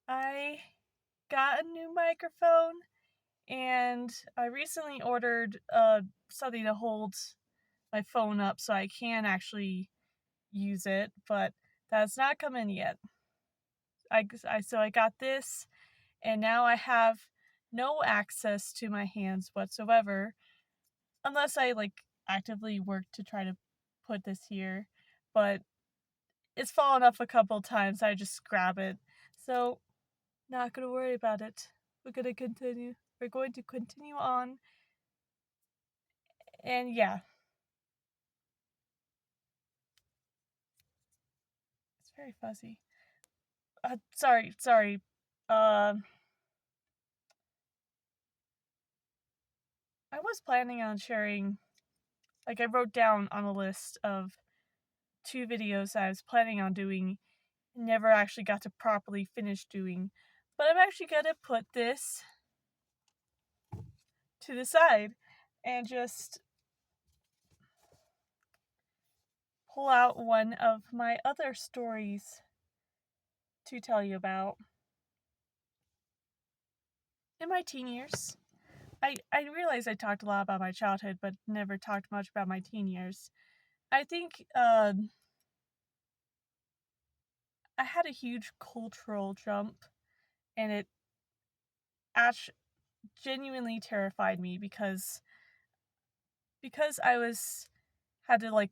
I got a new microphone and I recently ordered something to hold my phone up so I can actually use it, but that's not come in yet. So I got this, and now I have no access to my hands whatsoever unless I actively work to try to put this here. But it's fallen off a couple times. I just grab it. So not gonna worry about it. We're gonna continue. We're going to continue on. And yeah, it's very fuzzy. Sorry. Um, I was planning on sharing. I wrote down on a list of 2 videos I was planning on doing. Never actually got to properly finish doing. But I'm actually gonna put this to the side and just pull out one of my other stories to tell you about. In my teen years, I realize I talked a lot about my childhood, but never talked much about my teen years. I think I had a huge cultural jump, and it actually genuinely terrified me because I was had to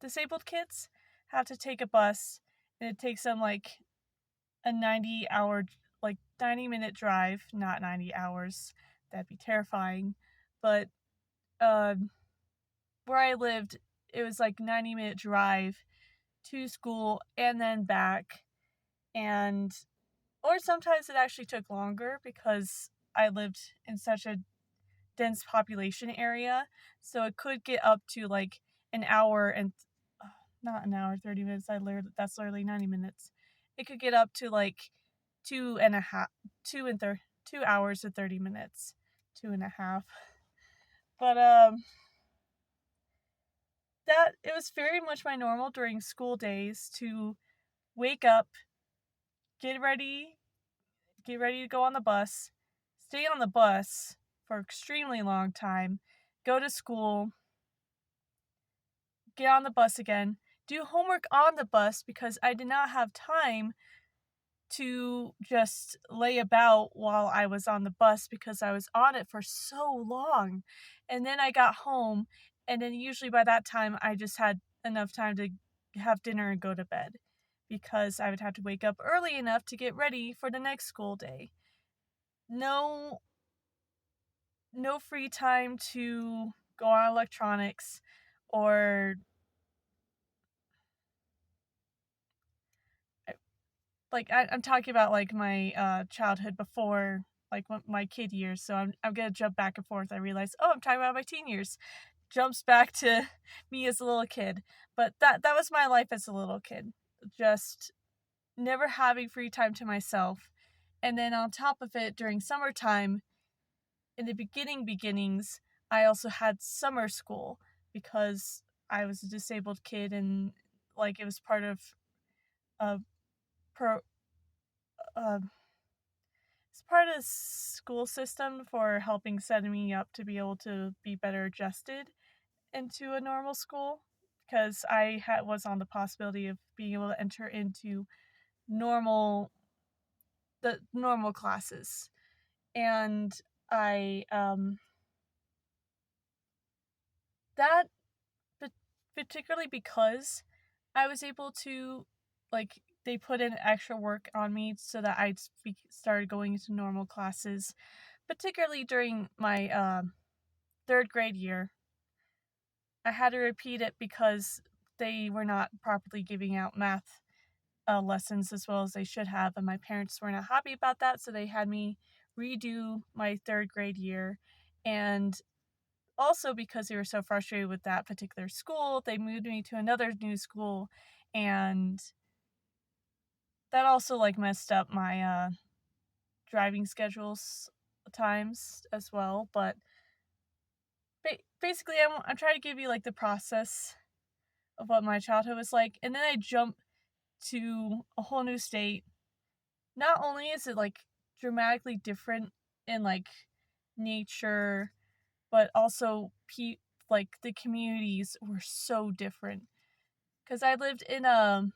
disabled kids have to take a bus, and it takes them a 90-minute drive, not 90 hours. That'd be terrifying. But where I lived, it was 90-minute drive to school and then back. And or sometimes it actually took longer because I lived in such a dense population area, so it could get up to an hour and not an hour 30 minutes. That's literally 90 minutes. It could get up to 2 hours and 30 minutes, 2.5. But that it was very much my normal during school days to wake up, get ready to go on the bus, stay on the bus for an extremely long time, go to school, get on the bus again, do homework on the bus because I did not have time to just lay about while I was on the bus because I was on it for so long. And then I got home, and then usually by that time I just had enough time to have dinner and go to bed because I would have to wake up early enough to get ready for the next school day. No free time to go on electronics or I'm talking about my childhood before my kid years. So I'm gonna jump back and forth. I realize, oh, I'm talking about my teen years. Jumps back to me as a little kid. But that was my life as a little kid. Just never having free time to myself. And then on top of it, during summertime, in the beginnings, I also had summer school because I was a disabled kid, and it was part of a pro it's part of the school system for helping setting me up to be able to be better adjusted into a normal school because was on the possibility of being able to enter into normal the normal classes. And I that particularly because I was able to they put in extra work on me so that I started going into normal classes, particularly during my 3rd grade year. I had to repeat it because they were not properly giving out math lessons as well as they should have, and my parents were not happy about that, so they had me redo my 3rd grade year. And also because they were so frustrated with that particular school, they moved me to another new school, and that also messed up my driving schedules times as well. But basically, I'm trying to give you the process of what my childhood was like, and then I jump to a whole new state, not only is it like dramatically different in like nature, but also like the communities were so different. Because I lived in a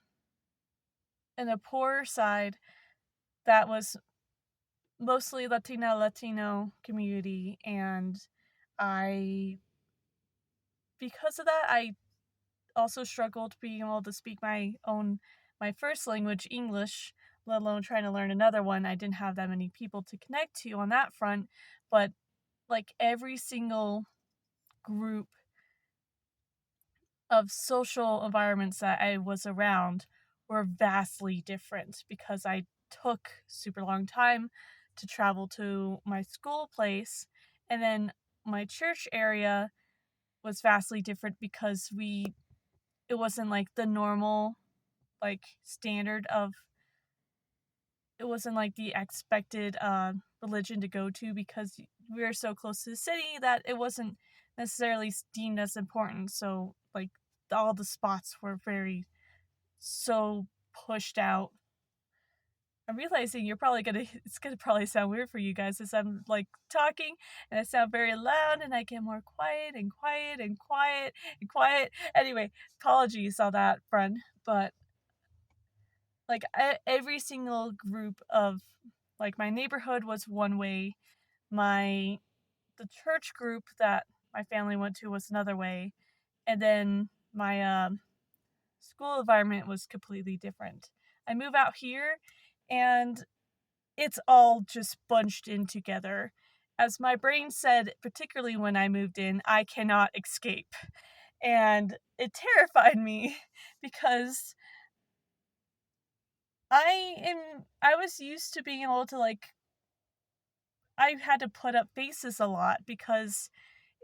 poorer side that was mostly Latino community, and I because of that I also struggled being able to speak my first language, English, let alone trying to learn another one. I didn't have that many people to connect to on that front, but like every single group of social environments that I was around were vastly different because I took super long time to travel to my school place, and then my church area was vastly different because it wasn't like the normal like standard of it wasn't like the expected religion to go to because we were so close to the city that it wasn't necessarily deemed as important. So like all the spots were very so pushed out. I'm realizing it's gonna probably sound weird for you guys as I'm like talking and I sound very loud and I get more quiet and quiet and quiet and quiet. Anyway, apologies on that front, but like every single group of like my neighborhood was one way, my the church group that my family went to was another way, and then my school environment was completely different. I move out here and it's all just bunched in together. As my brain said, particularly when I moved in, I cannot escape. And it terrified me because I was used to being able to like I had to put up faces a lot because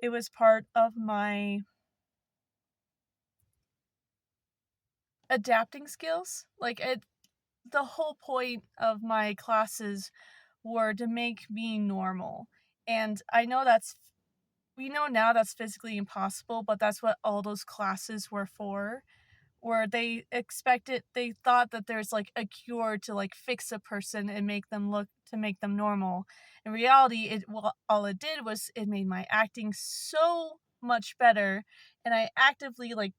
it was part of my adapting skills. The whole point of my classes were to make me normal. And we know now that's physically impossible, but that's what all those classes were for. Where they thought that there's like a cure to like fix a person and make them normal. In reality, all it did was it made my acting so much better, and I actively like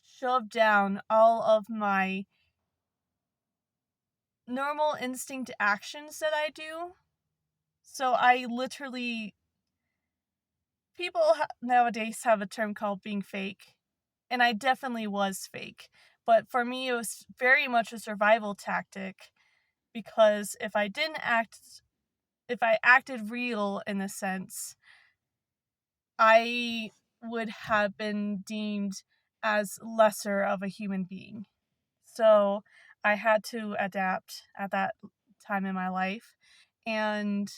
shoved down all of my normal instinct actions that I do. So I literally nowadays have a term called being fake, and I definitely was fake. But for me, it was very much a survival tactic because if I acted real in a sense, I would have been deemed as lesser of a human being. So I had to adapt at that time in my life. And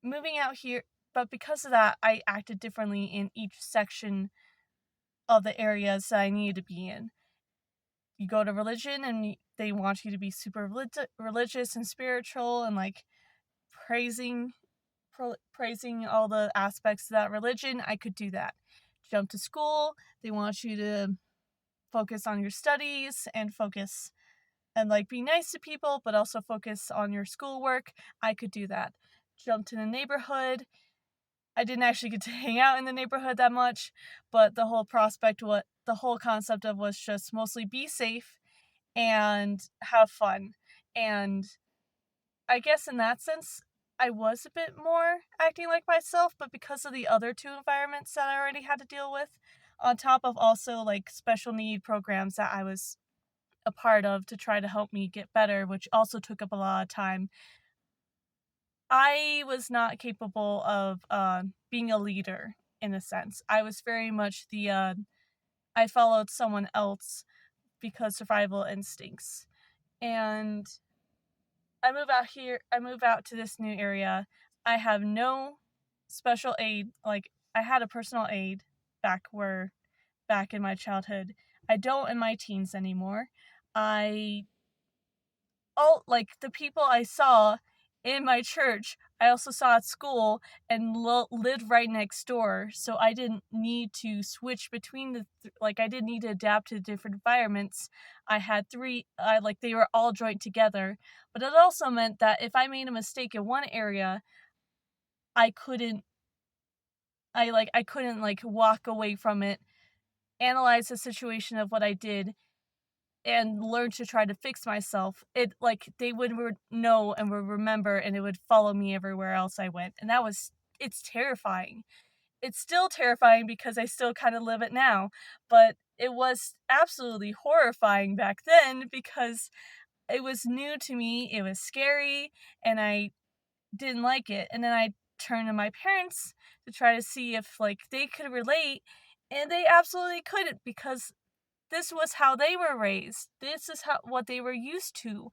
moving out here, but because of that, I acted differently in each section of the areas that I needed to be in. You go to religion and they want you to be super religious and spiritual and like praising praising all the aspects of that religion. I could do that. Jump to school, they want you to focus on your studies and focus and like be nice to people but also focus on your schoolwork. I could do that. Jump to the neighborhood, I didn't actually get to hang out in the neighborhood that much, but the whole concept of was just mostly be safe and have fun. And I guess in that sense, I was a bit more acting like myself, but because of the other two environments that I already had to deal with, on top of also like special need programs that I was a part of to try to help me get better, which also took up a lot of time, I was not capable of being a leader in a sense. I was very much I followed someone else because survival instincts. And I move out to this new area. I have no special aid. Like, I had a personal aid back in my childhood. I don't in my teens anymore. I all like the people I saw in my church, I also saw at school and lived right next door. So I didn't need to switch between I didn't need to adapt to different environments. I had three, they were all joined together. But it also meant that if I made a mistake in one area, I couldn't, I couldn't walk away from it, analyze the situation of what I did, and learn to try to fix myself. It they would know and would remember, and it would follow me everywhere else I went. And it's terrifying. It's still terrifying because I still kind of live it now, but it was absolutely horrifying back then because it was new to me. It was scary, and I didn't like it. And then I turned to my parents to try to see if they could relate, and they absolutely couldn't because this was how they were raised. This is what they were used to.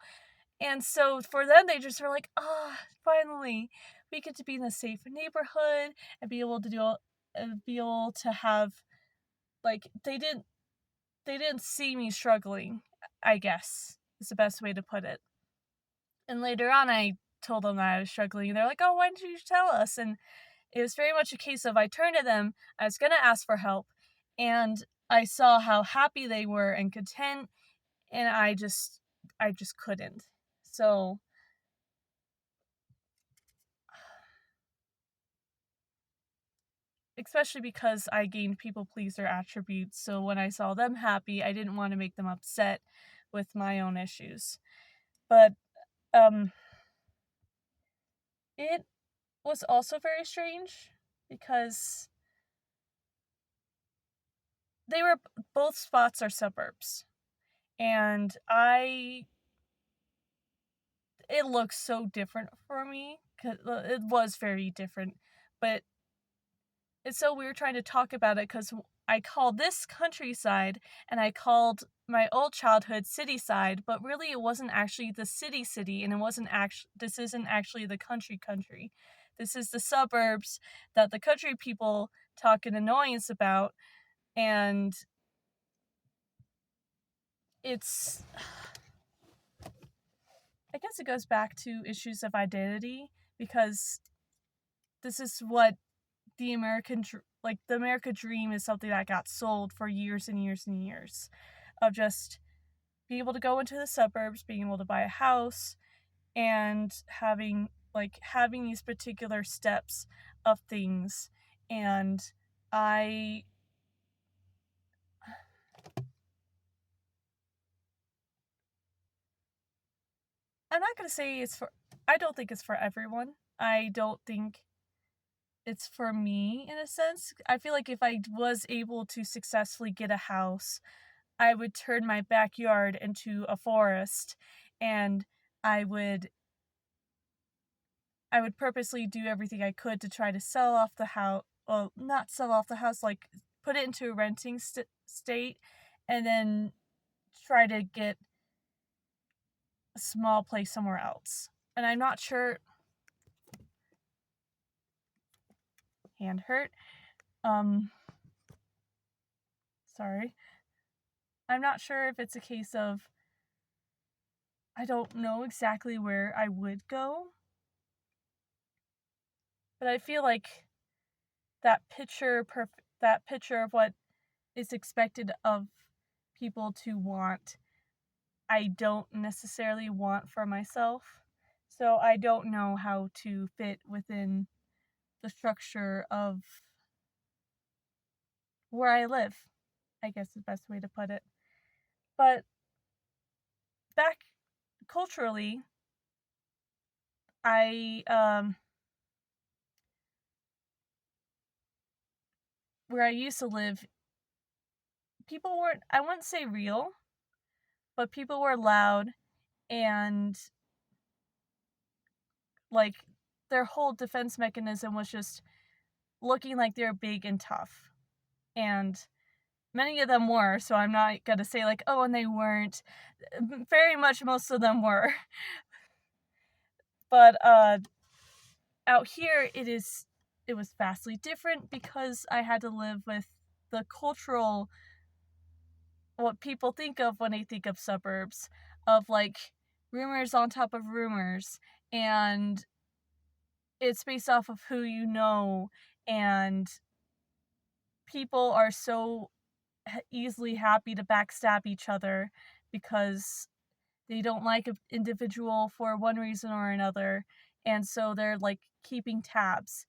And so for them, they just were like, finally, we get to be in a safe neighborhood and be able to be able to have, they didn't see me struggling, I guess, is the best way to put it. And later on, I told them that I was struggling, and they're like, oh, why didn't you tell us? And it was very much a case of I turned to them, I was going to ask for help, and I saw how happy they were and content, and I just couldn't. So especially because I gained people pleaser attributes, so when I saw them happy, I didn't want to make them upset with my own issues. But um it was also very strange because they were both spots are suburbs. And it looks so different for me, cuz it was very different. But it's so weird trying to talk about it because I called this countryside and I called my old childhood city side, but really it wasn't actually the city, and it wasn't actually, this isn't actually the country. This is the suburbs that the country people talk in annoyance about, and it's, I guess it goes back to issues of identity because this is what the the America dream is something that got sold for years and years and years of just being able to go into the suburbs, being able to buy a house, and having these particular steps of things. And I I'm not going to say I don't think it's for everyone. I don't think it's for me in a sense. I feel like if I was able to successfully get a house, I would turn my backyard into a forest, and I would purposely do everything I could to try to sell off the house. Well, not sell off the house, put it into a renting state, and then try to get a small place somewhere else. And I'm not sure. Hand hurt. Sorry. I'm not sure if it's a case of I don't know exactly where I would go, but I feel like that picture of what is expected of people to want, I don't necessarily want for myself. So I don't know how to fit within the structure of where I live, I guess is the best way to put it. But back culturally, I where I used to live, people weren't, I wouldn't say real, but people were loud, and like their whole defense mechanism was just looking like they're big and tough. And many of them were, so I'm not gonna say oh, and they weren't. Very much most of them were. But out here it was vastly different because I had to live with the cultural, what people think of when they think of suburbs, of rumors on top of rumors, and it's based off of who you know, and people are so easily happy to backstab each other because they don't like an individual for one reason or another, and so they're like keeping tabs.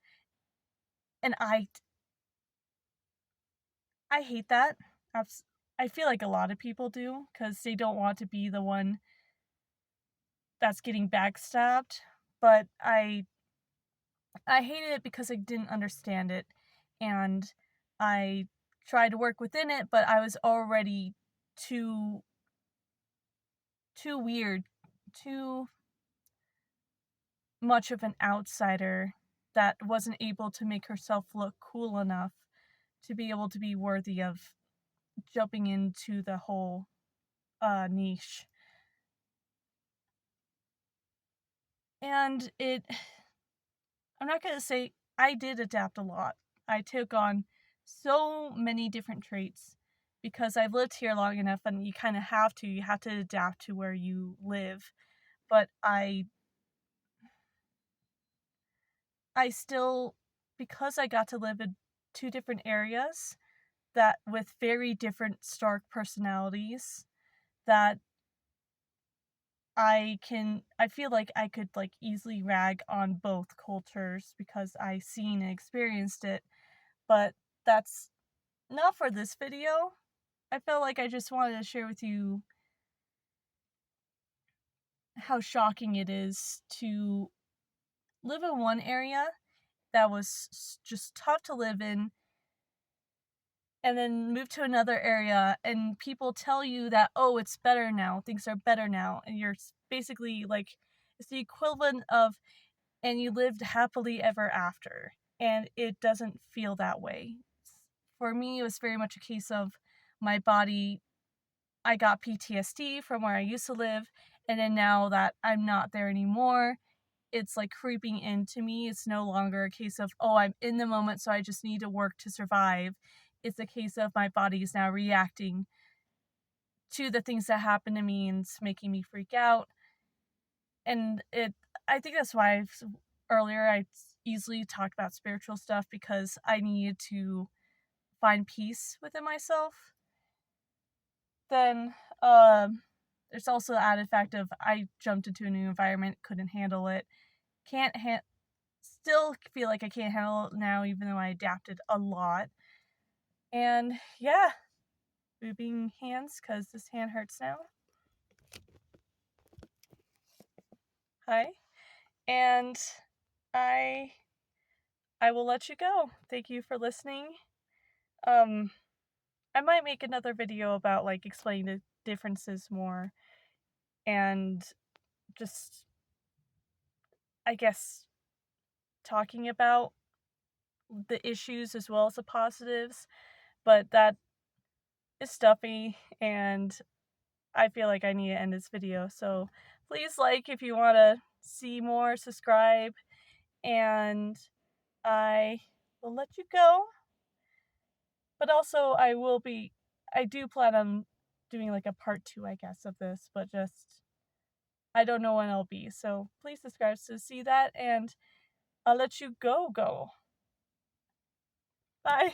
And I hate that. I feel like a lot of people do because they don't want to be the one that's getting backstabbed. But I hated it because I didn't understand it, and I tried to work within it, but I was already too weird, too much of an outsider that wasn't able to make herself look cool enough to be able to be worthy of jumping into the whole niche. And I'm not gonna say I did adapt a lot. I took on so many different traits because I've lived here long enough, and you kind of have to. You have to adapt to where you live. But I still, because I got to live in two different areas that with very different stark personalities, that I feel like I could like easily rag on both cultures because I seen and experienced it, but that's not for this video. I felt like I just wanted to share with you how shocking it is to live in one area that was just tough to live in, and then move to another area and people tell you that, oh, it's better now, things are better now, and you're basically like, it's the equivalent of, and you lived happily ever after, and it doesn't feel that way. For me, it was very much a case of my body, I got PTSD from where I used to live, and then now that I'm not there anymore, it's like creeping into me. It's no longer a case of, oh, I'm in the moment, so I just need to work to survive. It's a case of my body is now reacting to the things that happen to me and it's making me freak out. And I think that's why earlier I easily talked about spiritual stuff, because I needed to find peace within myself. Then there's also the added fact of I jumped into a new environment, couldn't handle it, still feel like I can't handle it now, even though I adapted a lot. And yeah, moving hands because this hand hurts now. Hi. And I I will let you go. Thank you for listening. I might make another video about like explaining the differences more, and just, I guess, talking about the issues as well as the positives, but that is stuffy and I feel like I need to end this video. So please like if you want to see more, subscribe, and I will let you go. But also I do plan on doing like a part 2, I guess, of this, but just I don't know when it'll be. So please subscribe to see that, and I'll let you go. Bye.